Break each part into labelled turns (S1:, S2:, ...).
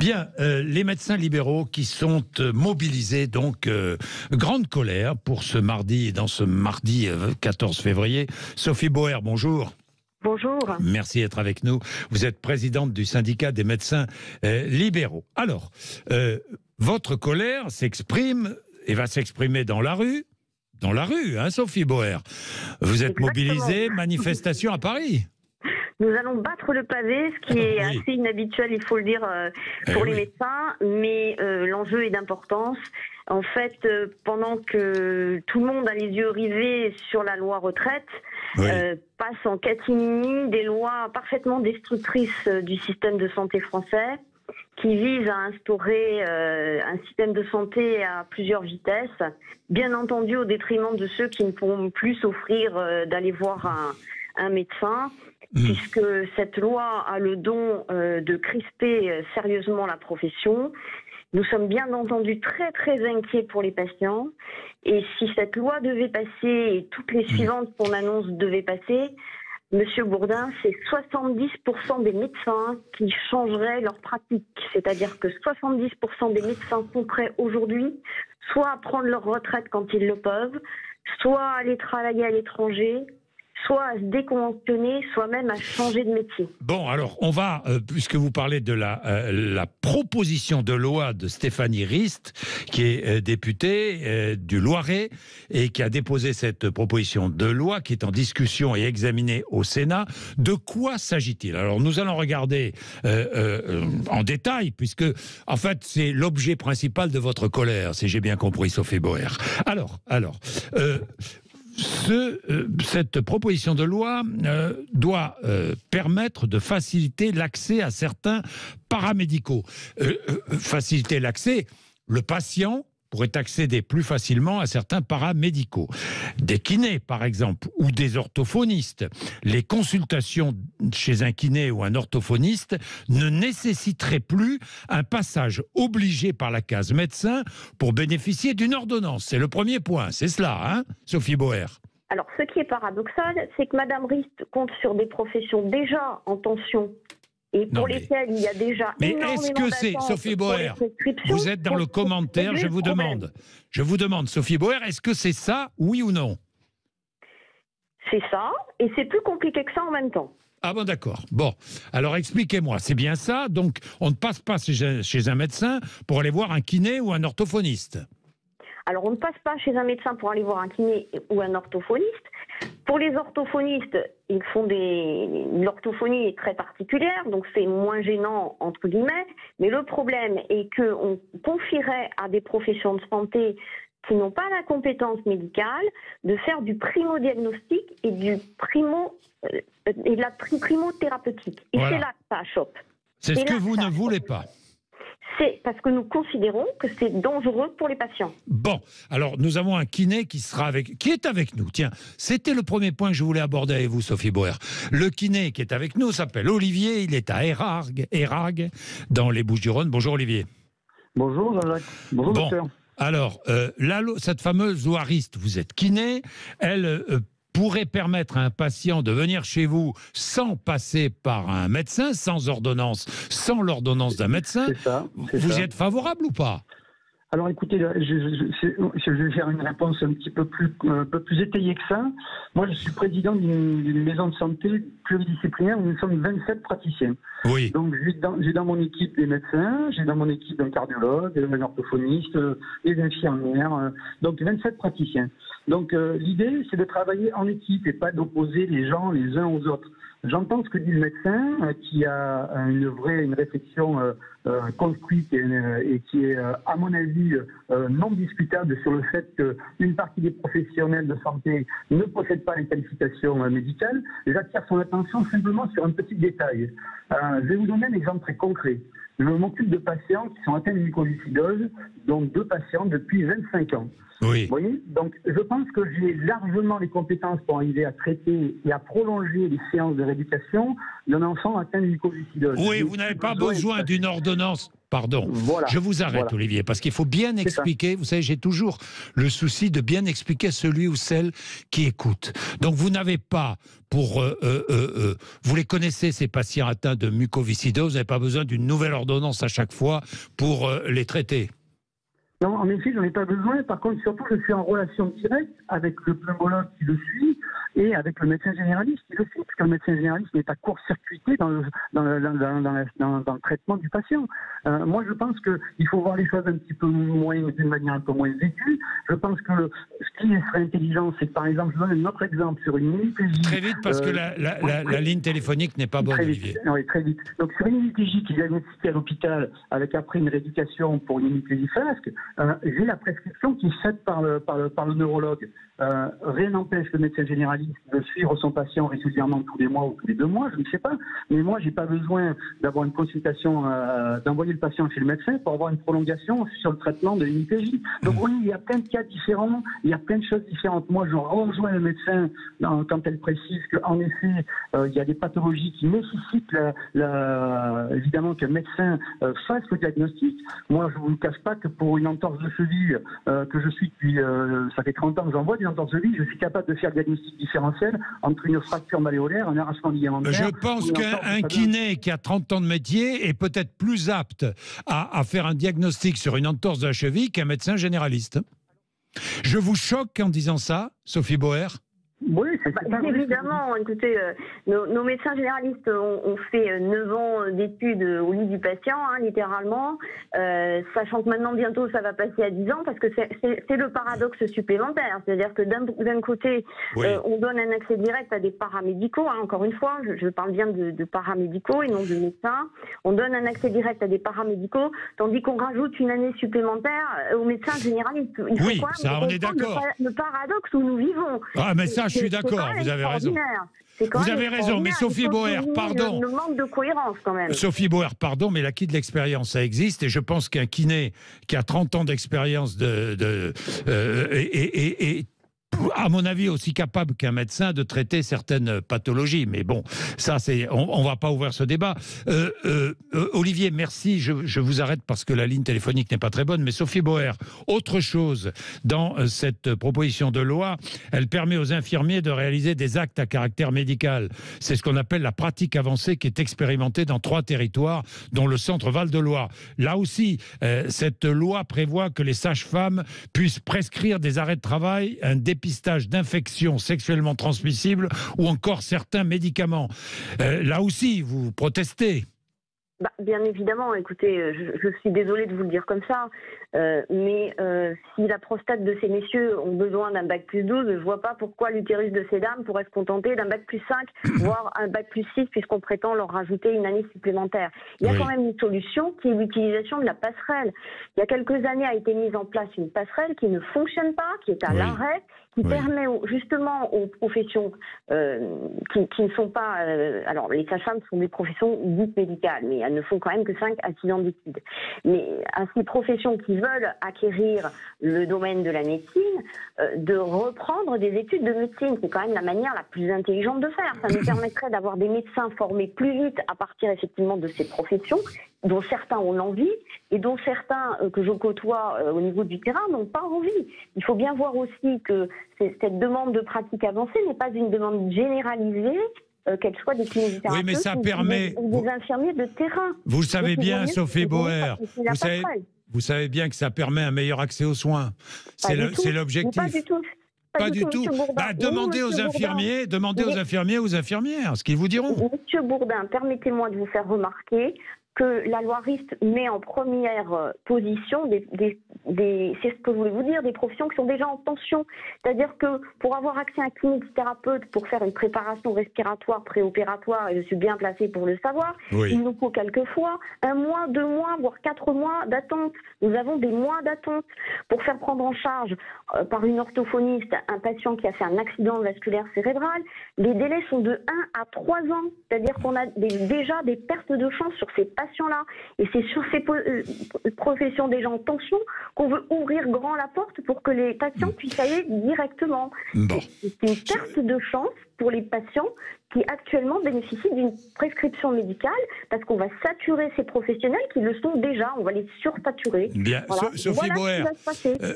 S1: Bien, les médecins libéraux qui sont mobilisés, donc grande colère pour ce mardi, dans ce mardi 14 février. Sophie Boer, bonjour.
S2: Bonjour.
S1: Merci d'être avec nous. Vous êtes présidente du syndicat des médecins libéraux. Alors, votre colère s'exprime et va s'exprimer dans la rue. Dans la rue, hein, Sophie Boer. Vous êtes mobilisée, manifestation à Paris.
S2: Nous allons battre le pavé, ce qui est assez inhabituel, il faut le dire, pour les médecins, mais l'enjeu est d'importance. En fait, pendant que tout le monde a les yeux rivés sur la loi retraite, passe en catimini des lois parfaitement destructrices du système de santé français, qui visent à instaurer un système de santé à plusieurs vitesses, bien entendu au détriment de ceux qui ne pourront plus s'offrir d'aller voir un médecin, puisque cette loi a le don de crisper sérieusement la profession. Nous sommes bien entendu très très inquiets pour les patients, et si cette loi devait passer et toutes les suivantes qu'on annonce devaient passer, Monsieur Bourdin, c'est 70% des médecins qui changeraient leur pratique. C'est-à-dire que 70% des médecins sont prêts aujourd'hui soit à prendre leur retraite quand ils le peuvent, soit à aller travailler à l'étranger, soit à se déconventionner, soit même à changer de métier.
S1: Bon, alors, on va, puisque vous parlez de la proposition de loi de Stéphanie Rist, qui est députée du Loiret, et qui a déposé cette proposition de loi, qui est en discussion et examinée au Sénat. De quoi s'agit-il? Alors, nous allons regarder en détail, puisque, en fait, c'est l'objet principal de votre colère, si j'ai bien compris, Sophie Boer. Alors, cette proposition de loi doit permettre de faciliter l'accès à certains paramédicaux. Faciliter l'accès, le patient pourrait accéder plus facilement à certains paramédicaux. Des kinés, par exemple, ou des orthophonistes. Les consultations chez un kiné ou un orthophoniste ne nécessiteraient plus un passage obligé par la case médecin pour bénéficier d'une ordonnance. C'est le premier point, c'est cela, hein, Sophie Boer?
S2: Alors, ce qui est paradoxal, c'est que Madame Rist compte sur des professions déjà en tension et pour lesquelles il y a déjà énormément
S1: est-ce que c'est, Sophie Boer, vous êtes dans le commentaire, je vous demande, Sophie Boer, est-ce que c'est ça, oui ou non?
S2: C'est ça, et c'est plus compliqué que ça en même temps.
S1: Ah bon, d'accord. Bon, alors expliquez-moi, c'est bien ça? Donc, on ne passe pas chez un médecin pour aller voir un kiné ou un orthophoniste?
S2: Alors, on ne passe pas chez un médecin pour aller voir un kiné ou un orthophoniste. Pour les orthophonistes, ils font l'orthophonie est très particulière, donc c'est moins gênant, entre guillemets. Mais le problème est qu'on confierait à des professions de santé qui n'ont pas la compétence médicale de faire du primo-diagnostic et de la primo-thérapeutique. Et c'est là que ça chope.
S1: C'est ce que vous ne voulez pas.
S2: C'est parce que nous considérons que c'est dangereux pour les patients.
S1: Bon, alors nous avons un kiné qui est avec nous. Tiens, c'était le premier point que je voulais aborder avec vous, Sophie Boer. Le kiné qui est avec nous s'appelle Olivier, il est à Érag, dans les Bouches-du-Rhône. Bonjour Olivier.
S3: Bonjour Jean-Jacques. Bonjour docteur.
S1: Alors, cette fameuse loi Rist, vous êtes kiné, elle pourrait permettre à un patient de venir chez vous sans passer par un médecin, sans l'ordonnance d'un médecin. Vous y êtes favorable ou pas?
S3: Alors écoutez, je vais faire une réponse un peu plus étayée que ça. Moi, je suis président d'une maison de santé pluridisciplinaire où nous sommes 27 praticiens.
S1: Oui.
S3: Donc j'ai dans mon équipe des médecins, j'ai dans mon équipe un cardiologue, un orthophoniste, des infirmières, donc 27 praticiens. Donc l'idée, c'est de travailler en équipe et pas d'opposer les gens les uns aux autres. J'entends ce que dit le médecin qui a une réflexion construite et qui est, à mon avis, non discutable sur le fait qu'une partie des professionnels de santé ne possèdent pas les qualifications médicales. J'attire son attention simplement sur un petit détail. Je vais vous donner un exemple très concret. Je m'occupe de patients qui sont atteints de mucoviscidose, dont 2 patients depuis 25 ans.
S1: Oui.
S3: Vous voyez, donc je pense que j'ai largement les compétences pour arriver à traiter et à prolonger les séances de rééducation d'un enfant atteint de mucoviscidose.
S1: Oui, vous n'avez pas besoin d'une ordonnance. pardon.
S3: Voilà.
S1: Je vous arrête,
S3: Voilà.
S1: Olivier, parce qu'il faut bien expliquer. Vous savez, j'ai toujours le souci de bien expliquer à celui ou celle qui écoute. Donc, vous n'avez pas vous les connaissez, ces patients atteints de mucoviscidose, vous n'avez pas besoin d'une nouvelle ordonnance à chaque fois pour les traiter.
S3: Non, en effet, j'en ai pas besoin. Par contre, surtout, je suis en relation directe avec le pneumologue qui le suit et avec le médecin généraliste qui le suit, parce que le médecin généraliste n'est pas court-circuité dans le traitement du patient. Moi, je pense qu'il faut voir les choses un petit peu moins, d'une manière un peu moins aiguë. Je pense que ce qui serait intelligent, c'est que, par exemple, je donne un autre exemple sur une UNIPJ.
S1: Très vite, parce que la ligne téléphonique n'est pas bonne, Olivier.
S3: Oui, très vite. Donc, sur une UNIPJ qui est diagnostiquée à l'hôpital, avec après une rééducation pour une UNIPJ flasque, j'ai la prescription qui est faite par le neurologue. Rien n'empêche le médecin généraliste de suivre son patient régulièrement tous les mois ou tous les 2 mois, je ne sais pas. Mais moi, j'ai pas besoin d'avoir une consultation, d'envoyer le patient chez le médecin pour avoir une prolongation sur le traitement de l'UNIPJ. Donc oui, il y a plein de cas différents, il y a plein de choses différentes. Moi, je rejoins le médecin quand elle précise qu'en effet, il y a des pathologies qui nécessitent évidemment que le médecin fasse le diagnostic. Moi, je ne vous cache pas que pour une entorse de cheville que je suis depuis, ça fait 30 ans que j'envoie des entorses de cheville, je suis capable de faire le diagnostic différentiel entre une fracture malléolaire, un arrachement ligamentaire.
S1: Je pense qu'un kiné qui a 30 ans de métier est peut-être plus apte à faire un diagnostic sur une entorse de la cheville qu'un médecin généraliste. Je vous choque en disant ça, Sophie Boer?
S3: Oui,
S2: évidemment. Écoutez, nos médecins généralistes ont fait 9 ans d'études au lit du patient, littéralement, sachant que maintenant, bientôt, ça va passer à 10 ans, parce que c'est le paradoxe supplémentaire. C'est-à-dire que d'un côté, on donne un accès direct à des paramédicaux, encore une fois, je parle bien de paramédicaux et non de médecins. On donne un accès direct à des paramédicaux, tandis qu'on rajoute une année supplémentaire aux médecins généralistes. Il faut quand même
S1: ça, on est d'accord.
S2: Le paradoxe où nous vivons.
S1: Ah, mais ça, je suis d'accord, vous avez raison. Vous avez raison, mais Sophie Boer, pardon.
S2: Le manque de cohérence, quand même.
S1: Sophie Boer, pardon, mais l'acquis de l'expérience, ça existe, et je pense qu'un kiné qui a 30 ans d'expérience est à mon avis, aussi capable qu'un médecin de traiter certaines pathologies. Mais bon, ça, on ne va pas ouvrir ce débat. Olivier, merci. Je vous arrête parce que la ligne téléphonique n'est pas très bonne. Mais Sophie Boer, autre chose dans cette proposition de loi, elle permet aux infirmiers de réaliser des actes à caractère médical. C'est ce qu'on appelle la pratique avancée qui est expérimentée dans 3 territoires, dont le centre Val-de-Loire. Là aussi, cette loi prévoit que les sages-femmes puissent prescrire des arrêts de travail, un dépistage d'infections sexuellement transmissibles ou encore certains médicaments. Là aussi, vous protestez.
S2: Bien évidemment, écoutez, je suis désolée de vous le dire comme ça, mais si la prostate de ces messieurs ont besoin d'un bac plus 12, je ne vois pas pourquoi l'utérus de ces dames pourrait se contenter d'un bac plus 5, voire un bac plus 6, puisqu'on prétend leur rajouter une année supplémentaire. Il y a quand même une solution qui est l'utilisation de la passerelle. Il y a quelques années a été mise en place une passerelle qui ne fonctionne pas, qui est à l'arrêt, qui permet justement aux professions qui ne sont pas... alors, les sages-femmes sont des professions dites médicales, mais elles ne font quand même que 5 à 6 ans d'études. Mais à ces professions qui veulent acquérir le domaine de la médecine, de reprendre des études de médecine, c'est quand même la manière la plus intelligente de faire. Ça nous permettrait d'avoir des médecins formés plus vite à partir effectivement de ces professions, dont certains ont l'envie et dont certains que je côtoie au niveau du terrain n'ont pas envie. Il faut bien voir aussi que cette demande de pratique avancée n'est pas une demande généralisée, qu'elle soit des kinésithérapeutes
S1: mais ça permet...
S2: ou des infirmiers de terrain.
S1: Vous le savez bien, Sophie Boer, vous savez bien que ça permet un meilleur accès aux soins. C'est l'objectif.
S2: Pas du tout.
S1: Pas du tout. Demandez aux infirmiers, aux infirmiers, aux infirmières, ce qu'ils vous diront.
S2: Monsieur Bourdin, permettez-moi de vous faire remarquer que la loi RIST met en première position c'est ce que je voulais vous dire, des professions qui sont déjà en tension. C'est-à-dire que pour avoir accès à un kinésithérapeute, pour faire une préparation respiratoire préopératoire, et je suis bien placée pour le savoir, il nous faut quelquefois 1 mois, 2 mois, voire 4 mois d'attente. Nous avons des mois d'attente pour faire prendre en charge par une orthophoniste un patient qui a fait un accident vasculaire cérébral. Les délais sont de 1 à 3 ans. C'est-à-dire qu'on a déjà des pertes de chance sur ces patients-là. Et c'est sur ces professions déjà en tension qu'on veut ouvrir grand la porte pour que les patients puissent aller directement. C'est une perte de chance pour les patients qui actuellement bénéficient d'une prescription médicale, parce qu'on va saturer ces professionnels qui le sont déjà, on va les sursaturer.
S1: Bien,
S2: voilà.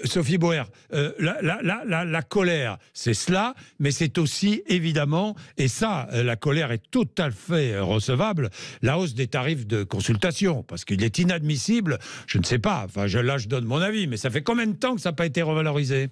S1: Sophie Boer, la colère, c'est cela, mais c'est aussi évidemment, et ça, la colère est tout à fait recevable, la hausse des tarifs de consultation, parce qu'il est inadmissible, je ne sais pas, enfin là je donne mon avis, mais ça fait combien de temps que ça n'a pas été revalorisé ?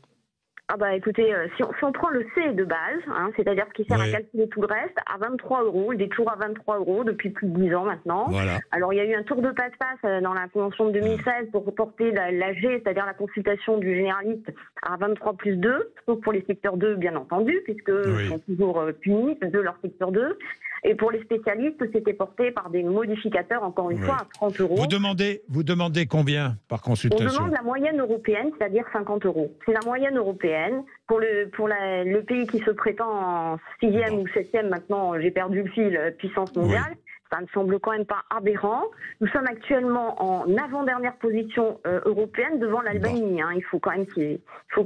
S2: Ah bah écoutez, si on prend le C de base, c'est-à-dire ce qui sert à calculer tout le reste, à 23 €, il est toujours à 23 € depuis plus de 10 ans maintenant.
S1: Voilà.
S2: Alors il y a eu un tour de passe-passe dans la convention de 2016 pour reporter l'AG, c'est-à-dire la consultation du généraliste, à 23 plus 2, sauf pour les secteurs 2 bien entendu, puisqu'ils sont toujours punis de leur secteur 2. Et pour les spécialistes, c'était porté par des modificateurs, encore une fois, à 30 €.
S1: Vous demandez combien par consultation ?
S2: On demande la moyenne européenne, c'est-à-dire 50 €. C'est la moyenne européenne. Pour le pays qui se prétend en 6e ou 7e, maintenant, j'ai perdu le fil, puissance mondiale, ça me semble quand même pas aberrant. Nous sommes actuellement en avant-dernière position européenne devant l'Albanie. Il faut quand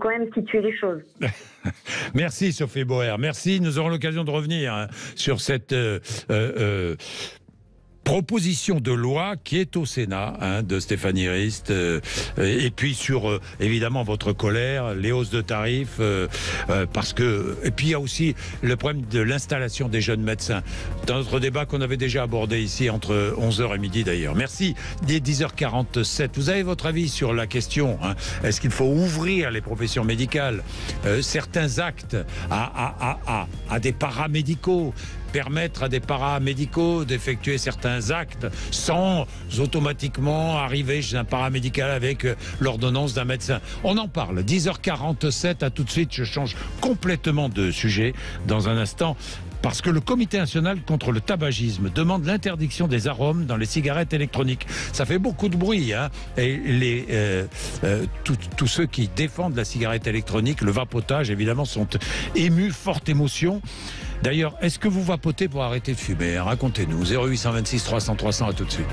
S2: même situer les choses.
S1: Merci Sophie Boer, merci. Nous aurons l'occasion de revenir sur cette proposition de loi qui est au Sénat de Stéphanie Rist, et puis sur évidemment votre colère, les hausses de tarifs, parce que, et puis il y a aussi le problème de l'installation des jeunes médecins, dans notre débat qu'on avait déjà abordé ici entre 11h et midi d'ailleurs. Merci. Dès 10h47, vous avez votre avis sur la question, est-ce qu'il faut ouvrir les professions médicales, certains actes à des paramédicaux, permettre à des paramédicaux d'effectuer certains actes sans automatiquement arriver chez un paramédical avec l'ordonnance d'un médecin. On en parle. 10h47, à tout de suite. Je change complètement de sujet dans un instant. Parce que le Comité national contre le tabagisme demande l'interdiction des arômes dans les cigarettes électroniques. Ça fait beaucoup de bruit, et tous ceux qui défendent la cigarette électronique, le vapotage, évidemment, sont émus, forte émotion. D'ailleurs, est-ce que vous vapotez pour arrêter de fumer ? Racontez-nous. 0826 300 300, à tout de suite.